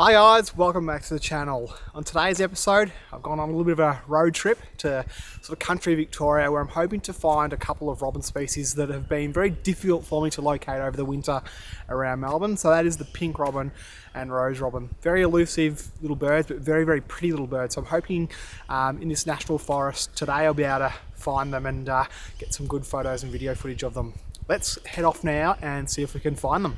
Hi guys, welcome back to the channel. On today's episode, I've gone on a little bit of a road trip to sort of country Victoria where I'm hoping to find a couple of robin species that have been very difficult for me to locate over the winter around Melbourne. So that is the pink robin and rose robin. Very elusive little birds, but very, very pretty little birds. So I'm hoping in this national forest today I'll be able to find them and get some good photos and video footage of them. Let's head off now and see if we can find them.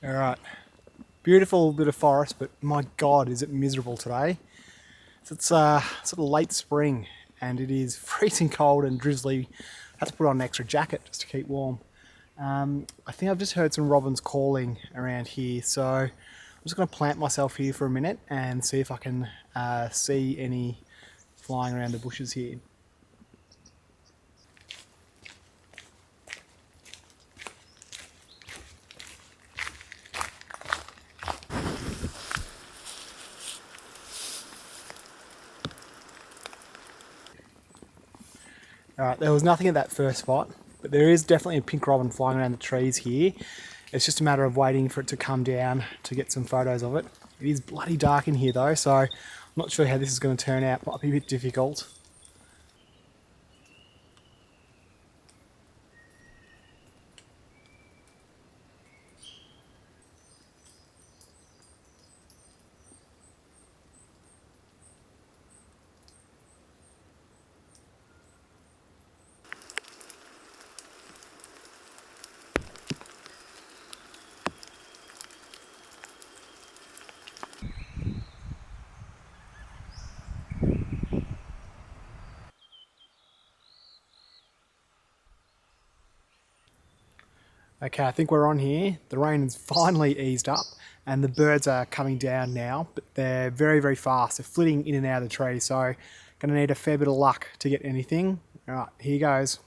Alright, beautiful bit of forest, but my god is it miserable today. So it's sort of late spring and it is freezing cold and drizzly. I had to put on an extra jacket just to keep warm. I think I've just heard some robins calling around here, so I'm just going to plant myself here for a minute and see if I can see any flying around the bushes here. Alright, there was nothing at that first spot, but there is definitely a pink robin flying around the trees here. It's just a matter of waiting for it to come down to get some photos of it. It is bloody dark in here though, so I'm not sure how this is going to turn out. Might be a bit difficult. Okay, I think we're on here. The rain has finally eased up and the birds are coming down now, but they're very, very fast. They're flitting in and out of the tree, so gonna need a fair bit of luck to get anything. All right, here goes.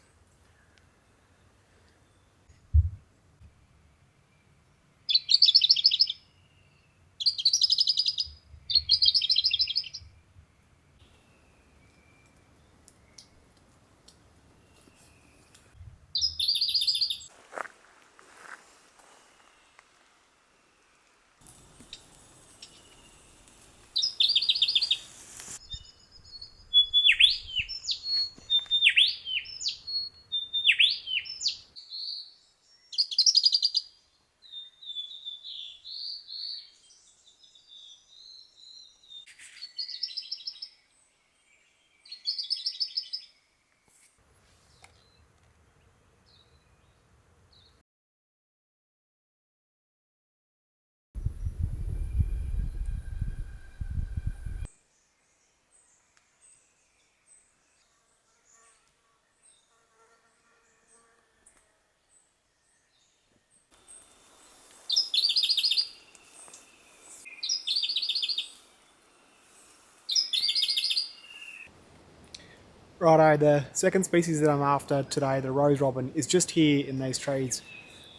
Righto, the second species that I'm after today, the rose robin, is just here in these trees.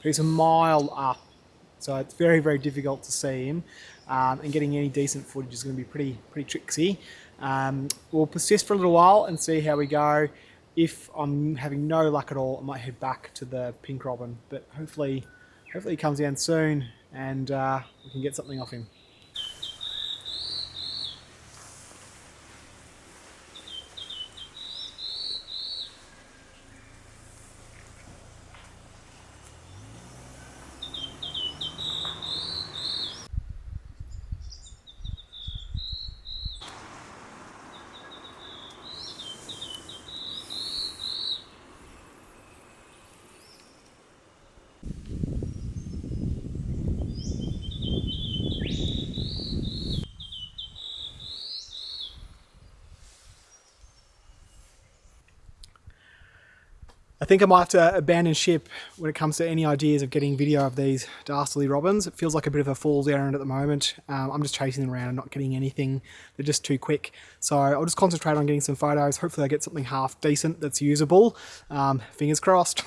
He's a mile up, so it's very, very difficult to see him, and getting any decent footage is going to be pretty tricksy. We'll persist for a little while and see how we go. If I'm having no luck at all, I might head back to the pink robin, but hopefully he comes down soon and we can get something off him. I think I might have to abandon ship when it comes to any ideas of getting video of these dastardly robins. It feels like a bit of a fool's errand at the moment. I'm just chasing them around and not getting anything. They're just too quick. So I'll just concentrate on getting some photos. Hopefully I get something half decent that's usable. Fingers crossed.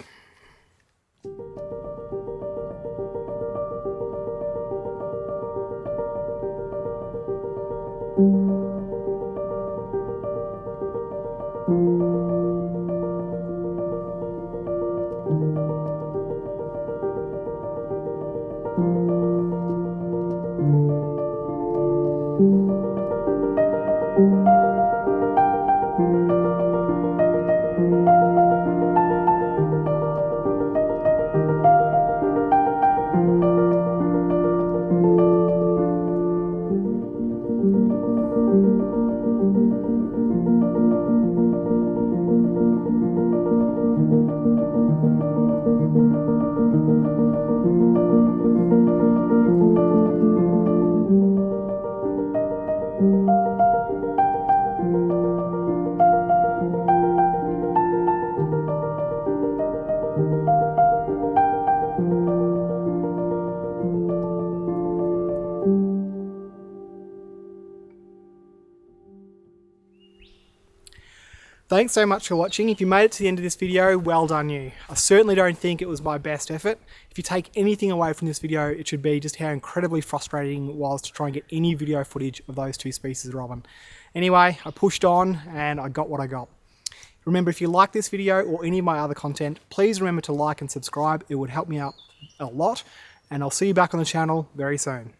Thanks so much for watching. If you made it to the end of this video, well done you. I certainly don't think it was my best effort. If you take anything away from this video, it should be just how incredibly frustrating it was to try and get any video footage of those two species of robin. Anyway, I pushed on and I got what I got. Remember, if you like this video or any of my other content, please remember to like and subscribe. It would help me out a lot, and I'll see you back on the channel very soon.